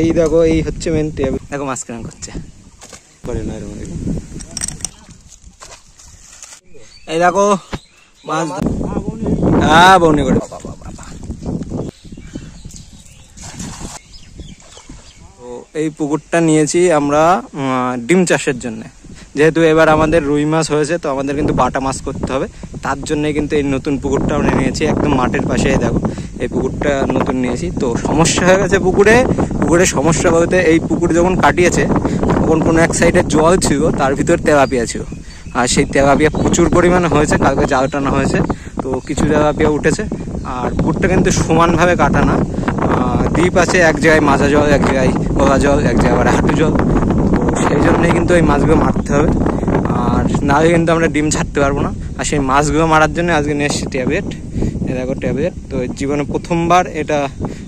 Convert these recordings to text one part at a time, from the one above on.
এই দেখো এই হচ্ছে মেন ট্যাবলেট। দেখো মাছ কেমন করছে, এই দেখো মাছ। হ্যাঁ বউনি করে। তো এই পুকুরটা নিয়েছি আমরা ডিম চাষের জন্য। যেহেতু এবার আমাদের রুই মাছ হয়েছে, তো আমাদের কিন্তু বাটা মাছ করতে হবে, তার জন্যই কিন্তু এই নতুন পুকুরটা আমরা নিয়েছি। একদম মাঠের পাশে দেখো এই পুকুরটা নতুন নিয়েছি। তো সমস্যা হয়ে গেছে পুকুরে সমস্যা বলতে, এই পুকুর যখন কাটিয়েছে তখন কোনো এক সাইডে জল ছিল, তার ভিতর তেলাপিয়া ছিল, আর সেই তেলাপিয়া প্রচুর পরিমাণে হয়েছে। কালকে জাল টানা হয়েছে, তো কিছু তেলাপিয়া উঠেছে। আর পুকুরটা কিন্তু সমানভাবে কাটা না, দ্বীপ আছে, এক জায়গায় মাজা জল, এক জায়গায় গলা জল, এক জায়গায় আবার হাঁটু জল। তো সেই জন্যই কিন্তু এই মাছগুলো মারতে হবে, আর নাহলে কিন্তু আমরা ডিম ছাড়তে পারবো না। আর সেই মাছগুলো মারার জন্য আজকে নিয়ে এসেছি ট্যাবলেট। এ দেখো ট্যাবলেট, তো জীবনে প্রথমবার এটা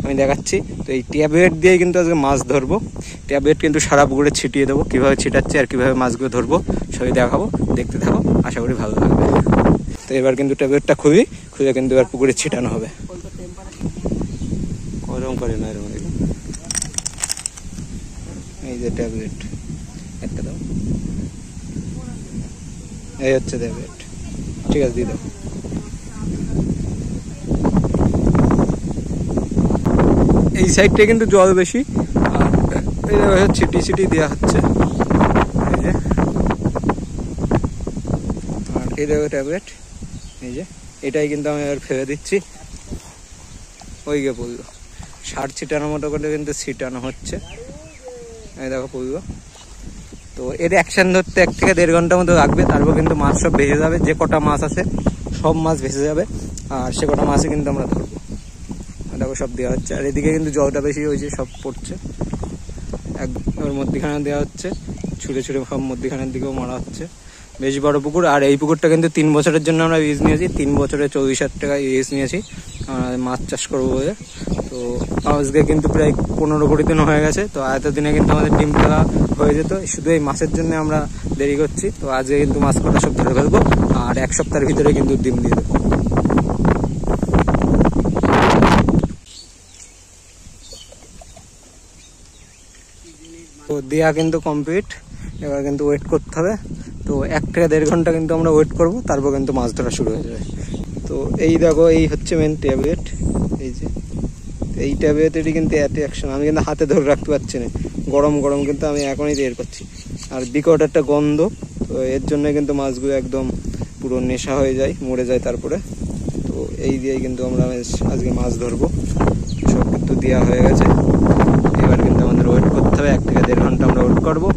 আমি দেখাচ্ছি। তো এই ট্যাবলেট দিয়ে কিন্তু আজকে মাছ ধরবো। ট্যাবলেট কিন্তু সারা পুকুরে ছিটিয়ে দেবো, কীভাবে ছিটাচ্ছি আর কীভাবে মাছগুলো ধরবো সবই দেখাবো, দেখতে থাকো, আশা করি ভালো লাগবে। তো এবার কিন্তু ট্যাবলেটটা খুলে কিন্তু এবার পুকুরে ছিটানো হবে। গরম করে না এর মধ্যে, এই যে ট্যাবলেট একটা দাও, এই হচ্ছে ট্যাবলেট, ঠিক আছে দিয়ে দাও। এই সাইডটা কিন্তু জল বেশি, আর এই ছিটি দেওয়া হচ্ছে, এই যে। আর এই দেখো ট্যাবলেট, এই যে এটাই কিন্তু আমি এবার ফেলে দিচ্ছি, ওই গে পড়লো। সার ছিটানোর মতো করে কিন্তু ছিটানো হচ্ছে, এই দেখো পড়লো। তো এর অ্যাকশন ধরতে 1 থেকে 1.5 ঘন্টার মতো লাগবে, তারপর কিন্তু মাছ সব ভেসে যাবে। যে কটা মাছ আছে সব মাছ ভেসে যাবে, আর সে কটা মাছই কিন্তু আমরা ধরবো। দেখো সব দেওয়া হচ্ছে, আর এদিকে কিন্তু জলটা বেশি হয়েছে, সব পড়ছে। ওর মধ্যিখানে দেওয়া হচ্ছে, ছুঁড়ে সব মধ্যিখানের দিকেও মারা হচ্ছে। বেশ বড় পুকুর, আর এই পুকুরটা কিন্তু 3 বছরের জন্য আমরা লিজ নিয়েছি। 3 বছরে 24,000 টাকা লিজ নিয়েছি মাছ চাষ করবো বলে। তো আজকে কিন্তু প্রায় 15-20 দিন হয়ে গেছে। তো এতদিনে কিন্তু আমাদের ডিম ফেলা হয়ে যেত, শুধু এই মাছের জন্য আমরা দেরি করছি। তো আজকে কিন্তু মাছ কটা সব ধরে ফেলবো, আর 1 সপ্তাহের ভিতরে কিন্তু ডিম দিয়ে দেবো। তো দেয়া কিন্তু কমপ্লিট, এবার কিন্তু ওয়েট করতে হবে। তো 1 থেকে 1.5 ঘন্টা কিন্তু আমরা ওয়েট করব, তারপর কিন্তু মাছ ধরা শুরু হয়ে যাবে। তো এই দেখো এই হচ্ছে মেন ট্যাবলেট, এই যে এই ট্যাবলেটেরই কিন্তু এত অ্যাকশন, আমি কিন্তু হাতে ধরে রাখতে পারছি না, গরম কিন্তু আমি এখনই বের করছি। আর বিকট একটা গন্ধ, তো এর জন্য কিন্তু মাছগুলো একদম পুরো নেশা হয়ে যায়, মরে যায় তারপরে। তো এই দিয়েই কিন্তু আমরা আজকে মাছ ধরবো। সব কিন্তু দেওয়া হয়ে গেছে, এবার কিন্তু আমাদের ওয়েট করতে হবে। 1 থেকে 1.5 ঘন্টা আমরা ওয়েট করবো,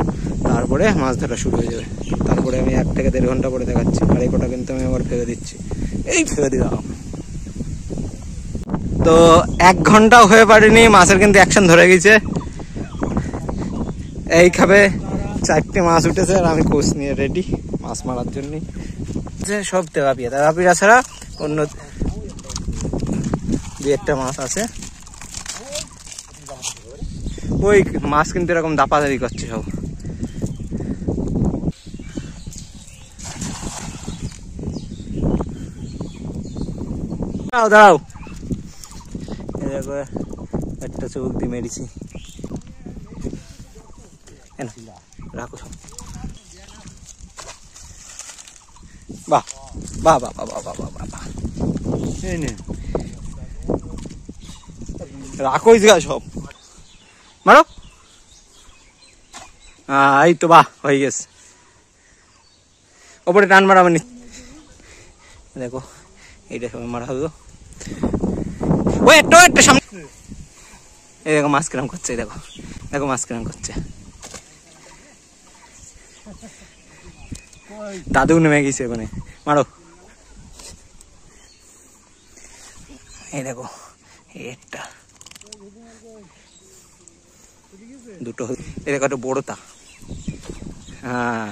তারপরে মাছ ধরা শুরু হয়ে যাবে। তারপরে আমি 1 থেকে 1.5 ঘন্টা পরে দেখাচ্ছি। আর এই কটা কিন্তু আমি আবার ফেলে দিচ্ছি, এই ফেলে দিলাম। তো 1 ঘন্টাও হয়ে পারেনি, মাছের কিন্তু অ্যাকশন ধরে গেছে। এই খাবে 4টে মাছ উঠেছে, আর আমি কোচ নিয়ে রেডি মাছ মারার জন্য। সব তেলাপিয়া ছাড়া অন্য 2-1টা মাছ আছে। ওই মাছ কিন্তু এরকম দাপাদাপি করছে সব। দাঁড়াও, একটা চোখ দিয়ে মেরেছি, রাখো সব। বাহ বাহ বাহ বাহ বাহ বাহ বাহ, রাখো সব, মারো। এই তো বাহ, হয়ে গেছে। ওপরে টান মারা মানে, দেখো এইটা সবাই মারা হলো। ওই একটা সামনে, এই দেখো মাছ কিরম করছে, দেখো মাছ কিরম করছে। দাদু নেমে গেছে ওখানে, মারো। এই দেখো একটা দুটো, এই দেখো একটা বড়টা। হ্যাঁ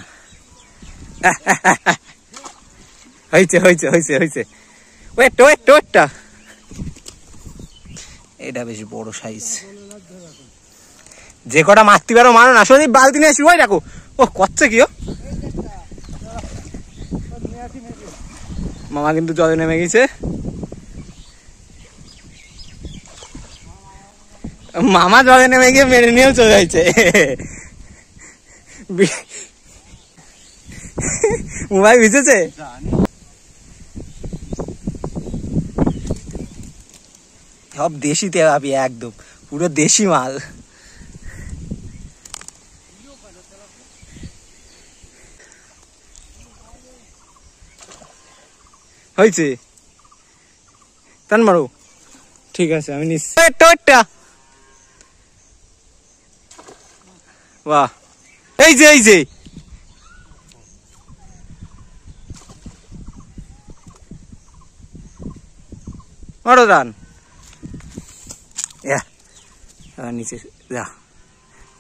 হয়েছে। ওয়েটটা এটা বেশ বড় সাইজ। যে কটা মারতে পারো মারো না, আসলে বালতি নিয়ে আসি। ওই দেখো ও করছে কি, মামা কিন্তু জলে নেমে গেছে। মামা জলে নেমে গিয়ে মেরে নিয়েও চলে যাচ্ছে। মোবাইল ভিজেছে। সব দেশি তেলাপিয়া, একদম পুরো দেশি মাল। হয়েছে টান মারো। ঠিক আছে আমি নিশ্চয়। বাহ, এই যে এই যে মারো টান। নিচে যা,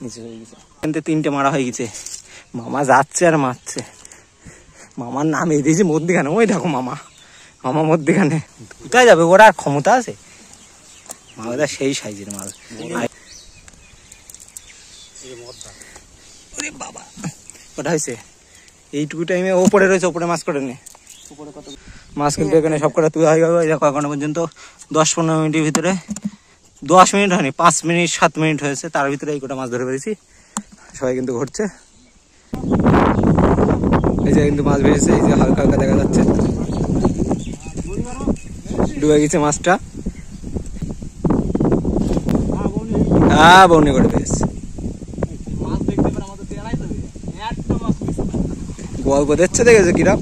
নিচে হয়ে গেছে। এখান তিনটে মারা হয়ে গেছে। মামা যাচ্ছে আর মারছে। মামার নাম এই দিয়েছে মধ্যিখানে। ওই দেখো মামা, মামা মধ্যিখানে। কোথায় যাবে ওরা, আর ক্ষমতা আছে? মালটা সেই সাইজের মাল। বাবা ওটা হয়েছে এইটুকু টাইমে ওপরে রয়েছে। ওপরে মাছ করে নে। মাছ কিন্তু এখানে সব কটা তুলে হয়ে যাবে। দেখো এখনো পর্যন্ত 10-15 মিনিটের ভিতরে, 10 মিনিট হয়নি, 5 মিনিট 7 মিনিট হয়েছে, তার ভিতরে এই কটা মাছ ধরে পেরেছি। সবাই কিন্তু ঘুরছে। এই যে কিন্তু মাছ বেরিয়েছে, এই যে হালকা হালকা দেখা যাচ্ছে ডুবে গেছে মাছটা। হ্যাঁ বউনি করে পেয়েছে। গল্প দেখছে, দেখেছে কিরম।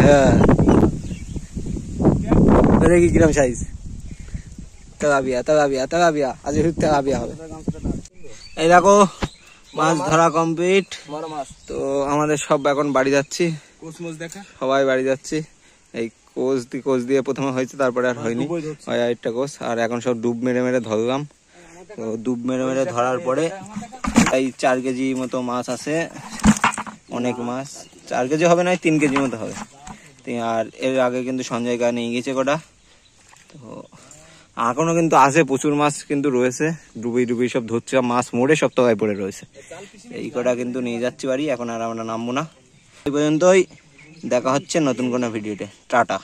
হ্যাঁ দেখি কিরম সাইজ। তেলাপিয়া আজ তেলাপিয়া হবে। এই দেখো মাছ ধরা কমপ্লিট। তো আমাদের সব এখন বাড়ি যাচ্ছি, সবাই বাড়ি যাচ্ছি। এই কোচ দিয়ে প্রথমে হয়েছে, তারপরে আর হয়নি। হয় আরেকটা কোচ। আর এখন সব ডুব মেরে মেরে ধরলাম। তো ডুব মেরে মেরে ধরার পরে এই 4 কেজি মতো মাছ আছে। অনেক মাছ, 4 কেজি হবে না, 3 কেজি মতো হবে। আর এর আগে কিন্তু সঞ্জয় গা নিয়ে গেছে কটা। তো এখনো কিন্তু আছে, প্রচুর মাছ কিন্তু রয়েছে। ডুবি সব ধরছে, মাছ মরে সব তলায় পড়ে রয়েছে। এই কটা কিন্তু নিয়ে যাচ্ছি বাড়ি। এখন আর আমরা নামবো না। এই পর্যন্তই, দেখা হচ্ছে নতুন কোনো ভিডিওতে। টাটা।